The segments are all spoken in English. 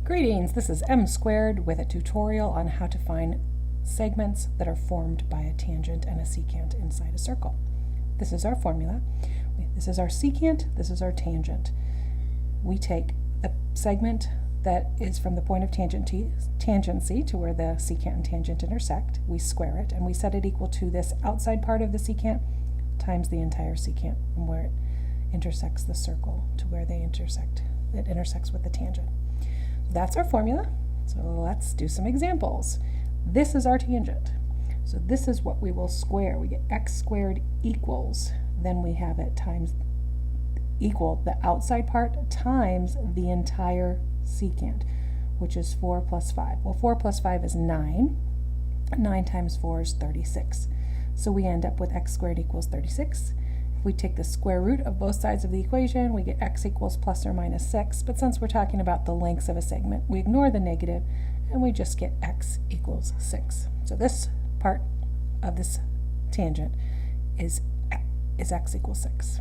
Greetings, this is M squared with a tutorial on how to find segments that are formed by a tangent and a secant inside a circle. This is our formula. This is our secant, this is our tangent. We take the segment that is from the point of tangency to where the secant and tangent intersect. We square it and we set it equal to this outside part of the secant times the entire secant from where it intersects the circle to where they intersect. It intersects with the tangent. That's our formula. So let's do some examples. This is our tangent. So this is what we will square. We get x squared equals, then we have it times equal the outside part times the entire secant, which is 4 plus 5. Well, 4 plus 5 is 9. 9 times 4 is 36. So we end up with x squared equals 36. If we take the square root of both sides of the equation, we get x equals plus or minus 6. But since we're talking about the lengths of a segment, we ignore the negative and we just get x equals 6. So this part of this tangent is x equals 6.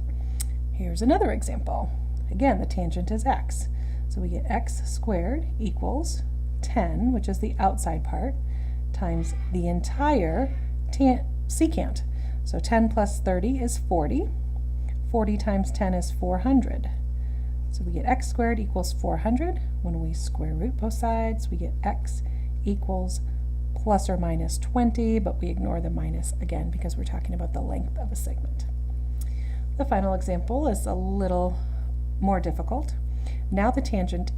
Here's another example. Again, the tangent is x. So we get x squared equals 10, which is the outside part, times the entire secant. So 10 plus 30 is 40. 40 times 10 is 400. So we get x squared equals 400. When we square root both sides, we get x equals plus or minus 20, but we ignore the minus again because we're talking about the length of a segment. The final example is a little more difficult. Now the tangent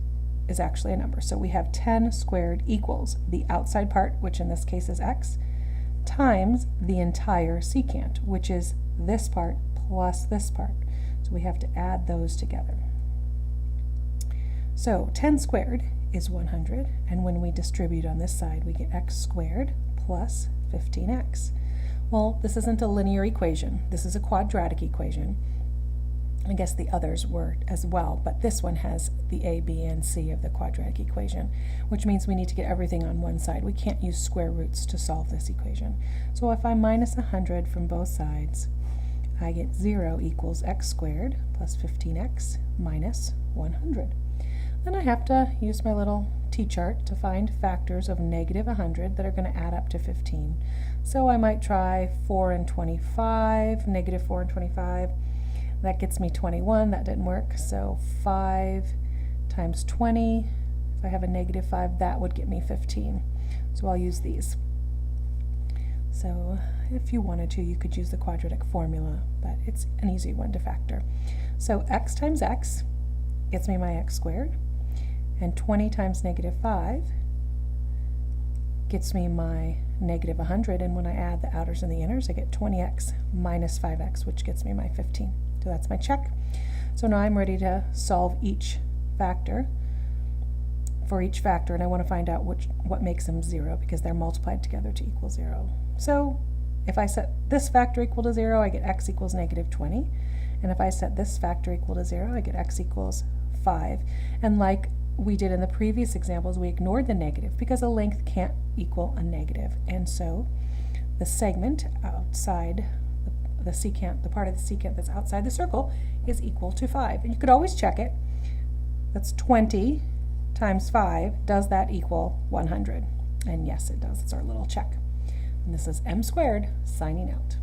is actually a number. So we have 10 squared equals the outside part, which in this case is x, times the entire secant, which is this part plus this part. So we have to add those together. So 10 squared is 100, and when we distribute on this side, we get x squared plus 15x. Well, this isn't a linear equation. This is a quadratic equation. I guess the others were as well, but this one has the a, b, and c of the quadratic equation, which means we need to get everything on one side. We can't use square roots to solve this equation. So if I minus 100 from both sides, I get 0 equals x squared plus 15x minus 100. Then I have to use my little t-chart to find factors of negative 100 that are going to add up to 15. So I might try 4 and 25, negative 4 and 25. That gets me 21. That didn't work. So 5 times 20, if I have a negative 5, that would get me 15. So I'll use these. So if you wanted to, you could use the quadratic formula, but it's an easy one to factor. So x times x gets me my x squared, and 20 times negative 5 gets me my negative 100, and when I add the outers and the inners, I get 20x minus 5x, which gets me my 15. So that's my check. So now I'm ready to solve each factor for each factor, and I want to find out what makes them 0 because they're multiplied together to equal 0. So if I set this factor equal to 0, I get x equals negative 20. And if I set this factor equal to 0, I get x equals 5. And like we did in the previous examples, we ignored the negative because a length can't equal a negative. And so the segment outside the secant, the part of the secant that's outside the circle, is equal to 5. And you could always check it. That's 20 times 5. Does that equal 100? And yes, it does. It's our little check. And this is M squared signing out.